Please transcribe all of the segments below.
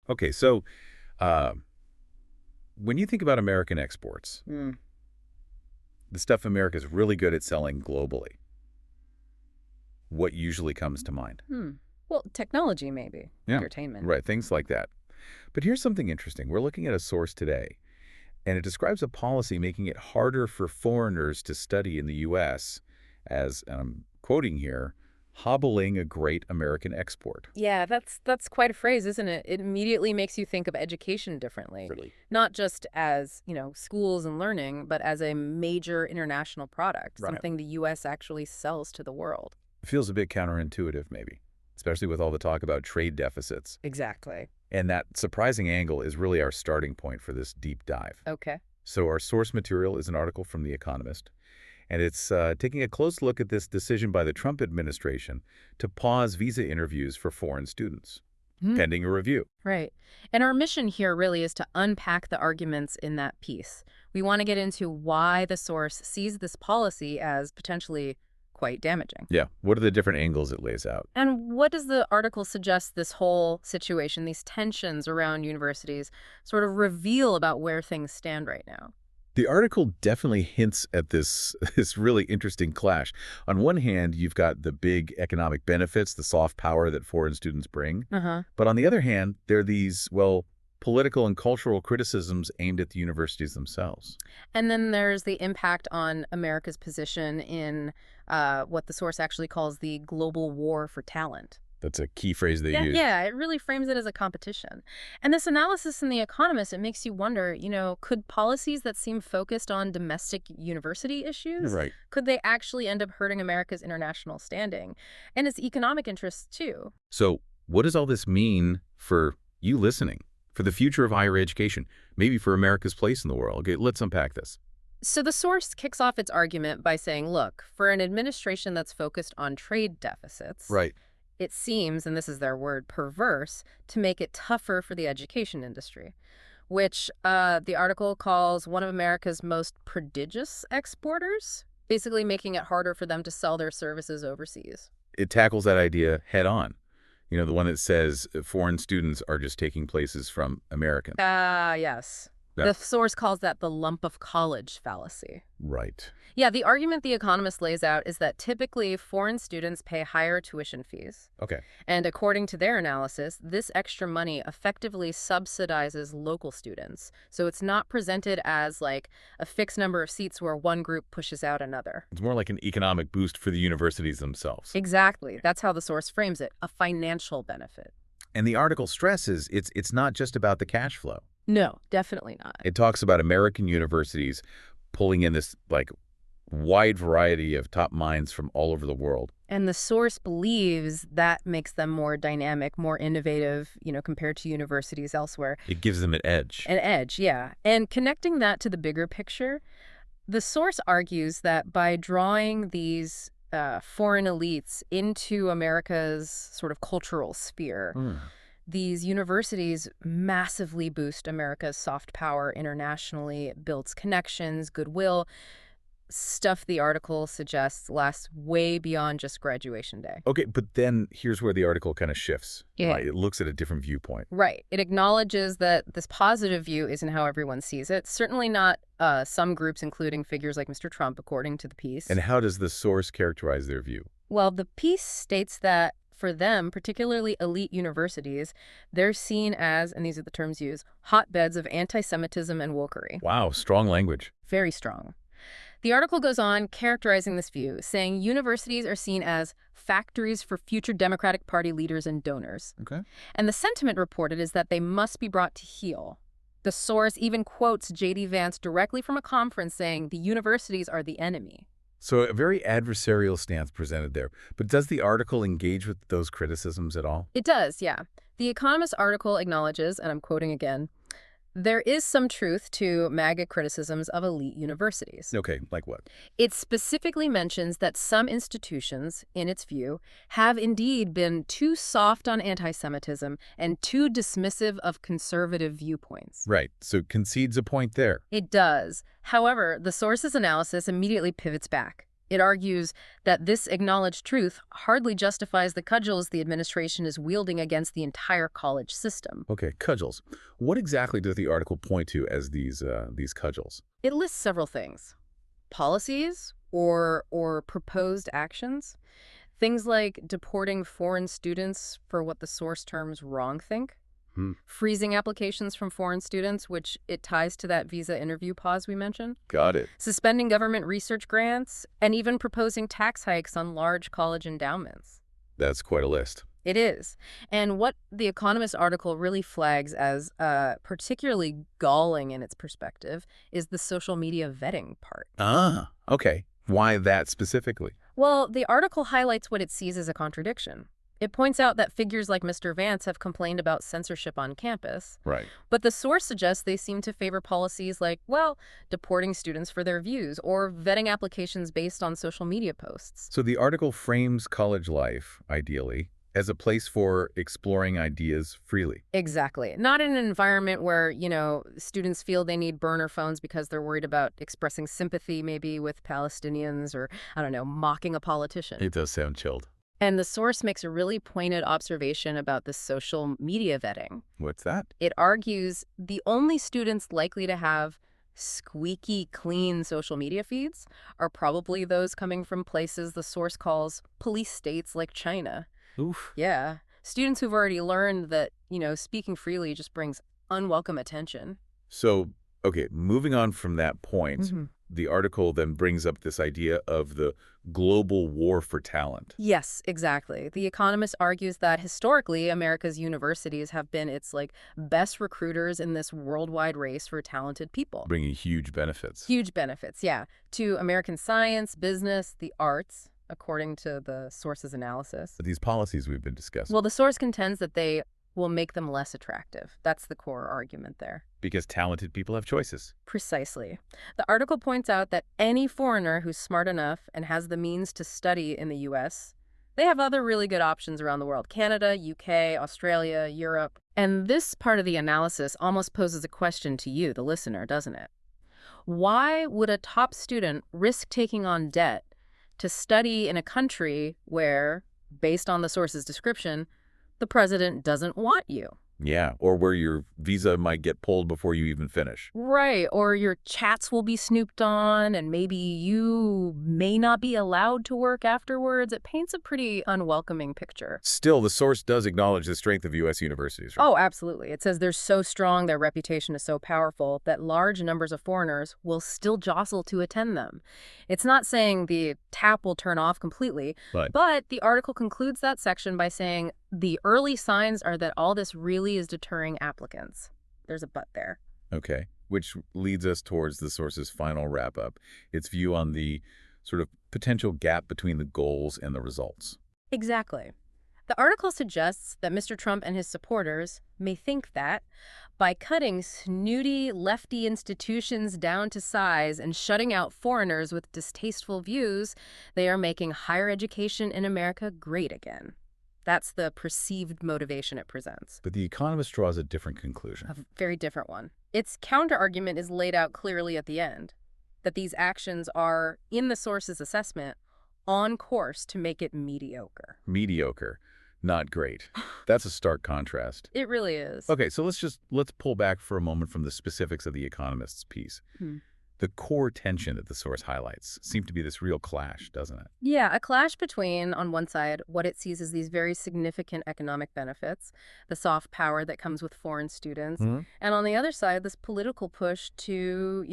Okay, so uh, when you think about American exports, Mm. the stuff America's really good at selling globally, what usually comes to mind? Hmm. Well, technology maybe. Yeah, Entertainment. right, things like that. But here's something interesting. We're looking at a source today, and it describes a policy making it harder for foreigners to study in the U.S. as, and I'm quoting here, hobbling a great American export. Yeah, that's quite a phrase, isn't it? It immediately makes you think of education differently. Really? Not just as, schools and learning, but as a major international product, Right. something the U.S. actually sells to the world. Feels a bit counterintuitive, maybe, especially with all the talk about trade deficits. Exactly. And that surprising angle is really our starting point for this deep dive. Okay. So our source material is an article from The Economist, and it's taking a close look at this decision by the Trump administration to pause visa interviews for foreign students, pending a review. Right. And our mission here really is to unpack the arguments in that piece. We want to get into why the source sees this policy as potentially quite damaging. Yeah, what are the different angles it lays out? And what does the article suggest this whole situation, these tensions around universities, sort of reveal about where things stand right now? The article definitely hints at this really interesting clash. On one hand, you've got the big economic benefits, the soft power that foreign students bring. Uh-huh. But on the other hand, there are these, political and cultural criticisms aimed at the universities themselves. And then there's the impact on America's position in what the source actually calls the global war for talent. That's a key phrase they use. Yeah, it really frames it as a competition. And this analysis in The Economist, it makes you wonder, could policies that seem focused on domestic university issues, Right. could they actually end up hurting America's international standing and its economic interests too? So what does all this mean for you listening, for the future of higher education, maybe for America's place in the world? Okay, let's unpack this. So the source kicks off its argument by saying, look, for an administration that's focused on trade deficits, Right. it seems, and this is their word, perverse, to make it tougher for the education industry, which the article calls one of America's most prodigious exporters, basically making it harder for them to sell their services overseas. It tackles that idea head on. The one that says foreign students are just taking places from Americans. Yes. Yeah. The source calls that the lump of college fallacy. Right. Yeah, the argument The Economist lays out is that typically foreign students pay higher tuition fees. Okay. And according to their analysis, this extra money effectively subsidizes local students. So it's not presented as like a fixed number of seats where one group pushes out another. It's more like an economic boost for the universities themselves. Exactly. That's how the source frames it, a financial benefit. And the article stresses it's not just about the cash flow. No, definitely not. It talks about American universities pulling in this wide variety of top minds from all over the world. And the source believes that makes them more dynamic, more innovative, compared to universities elsewhere. It gives them an edge. An edge, yeah. And connecting that to the bigger picture, the source argues that by drawing these foreign elites into America's sort of cultural sphere, these universities massively boost America's soft power internationally. It builds connections, goodwill, stuff the article suggests lasts way beyond just graduation day. Okay, but then here's where the article kind of shifts. Yeah. Right? It looks at a different viewpoint. Right. It acknowledges that this positive view isn't how everyone sees it. Certainly not some groups, including figures like Mr. Trump, according to the piece. And how does the source characterize their view? Well, the piece states that for them, particularly elite universities, they're seen as, and these are the terms used, hotbeds of anti-Semitism and wokery. Wow, strong language. Very strong. The article goes on characterizing this view, saying universities are seen as factories for future Democratic Party leaders and donors. Okay. And the sentiment reported is that they must be brought to heel. The source even quotes J.D. Vance directly from a conference saying the universities are the enemy. So a very adversarial stance presented there. But does the article engage with those criticisms at all? It does, yeah. The Economist article acknowledges, and I'm quoting again, there is some truth to MAGA criticisms of elite universities. Okay, like what? It specifically mentions that some institutions, in its view, have indeed been too soft on anti-Semitism and too dismissive of conservative viewpoints. Right, so concedes a point there. It does. However, the source's analysis immediately pivots back. It argues that this acknowledged truth hardly justifies the cudgels the administration is wielding against the entire college system. Okay, cudgels. What exactly does the article point to as these cudgels? It lists several things. Policies or proposed actions. Things like deporting foreign students for what the source terms wrongthink. Freezing applications from foreign students, which it ties to that visa interview pause we mentioned. Got it. Suspending government research grants, and even proposing tax hikes on large college endowments. That's quite a list. It is. And what the Economist article really flags as particularly galling in its perspective is the social media vetting part. Ah, okay. Why that specifically? Well, the article highlights what it sees as a contradiction. It points out that figures like Mr. Vance have complained about censorship on campus. Right. But the source suggests they seem to favor policies like, well, deporting students for their views or vetting applications based on social media posts. So the article frames college life, ideally, as a place for exploring ideas freely. Exactly. Not in an environment where, students feel they need burner phones because they're worried about expressing sympathy maybe with Palestinians or, mocking a politician. It does sound chilled. And the source makes a really pointed observation about the social media vetting. What's that? It argues the only students likely to have squeaky clean social media feeds are probably those coming from places the source calls police states like China. Oof. Yeah. Students who've already learned that, speaking freely just brings unwelcome attention. So, okay, moving on from that point, the article then brings up this idea of the global war for talent. Yes, exactly. The Economist argues that historically, America's universities have been its best recruiters in this worldwide race for talented people. Bringing huge benefits. Huge benefits, yeah, to American science, business, the arts, according to the source's analysis. These policies we've been discussing. Well, the source contends that they will make them less attractive. That's the core argument there. Because talented people have choices. Precisely. The article points out that any foreigner who's smart enough and has the means to study in the U.S., they have other really good options around the world. Canada, UK, Australia, Europe. And this part of the analysis almost poses a question to you, the listener, doesn't it? Why would a top student risk taking on debt to study in a country where, based on the source's description, the president doesn't want you? Yeah, or where your visa might get pulled before you even finish. Right, or your chats will be snooped on, and maybe you may not be allowed to work afterwards. It paints a pretty unwelcoming picture. Still, the source does acknowledge the strength of U.S. universities, right? Oh, absolutely. It says they're so strong, their reputation is so powerful, that large numbers of foreigners will still jostle to attend them. It's not saying the tap will turn off completely, but the article concludes that section by saying the early signs are that all this really is deterring applicants. There's a but there. Okay, which leads us towards the source's final wrap-up, its view on the sort of potential gap between the goals and the results. Exactly. The article suggests that Mr. Trump and his supporters may think that by cutting snooty, lefty institutions down to size and shutting out foreigners with distasteful views, they are making higher education in America great again. That's the perceived motivation it presents. But The Economist draws a different conclusion. A very different one. Its counter-argument is laid out clearly at the end, that these actions are, in the source's assessment, on course to make it mediocre. Mediocre, not great. That's a stark contrast. It really is. Okay, so let's pull back for a moment from the specifics of The Economist's piece. The core tension that the source highlights seems to be this real clash, doesn't it? Yeah, a clash between, on one side, what it sees as these very significant economic benefits, the soft power that comes with foreign students, and on the other side, this political push to,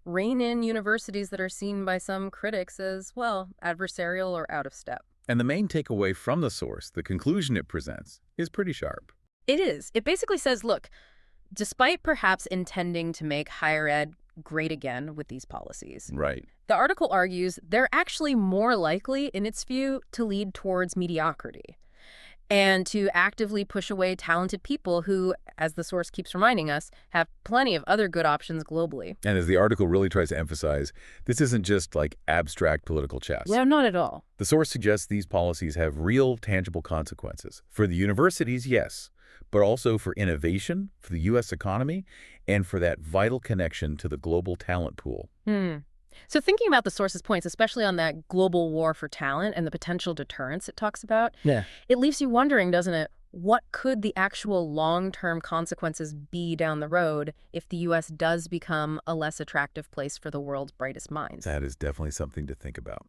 rein in universities that are seen by some critics as, well, adversarial or out of step. And the main takeaway from the source, the conclusion it presents, is pretty sharp. It is. It basically says, look, despite perhaps intending to make higher ed great again with these policies. Right. The article argues they're actually more likely, in its view, to lead towards mediocrity and to actively push away talented people who, as the source keeps reminding us, have plenty of other good options globally. And as the article really tries to emphasize, this isn't just like abstract political chess. Yeah, not at all. The source suggests these policies have real, tangible consequences. For the universities, yes, but also for innovation, for the U.S. economy, and for that vital connection to the global talent pool. So thinking about the source's points, especially on that global war for talent and the potential deterrence it talks about, Yeah. it leaves you wondering, doesn't it? What could the actual long-term consequences be down the road if the U.S. does become a less attractive place for the world's brightest minds? That is definitely something to think about.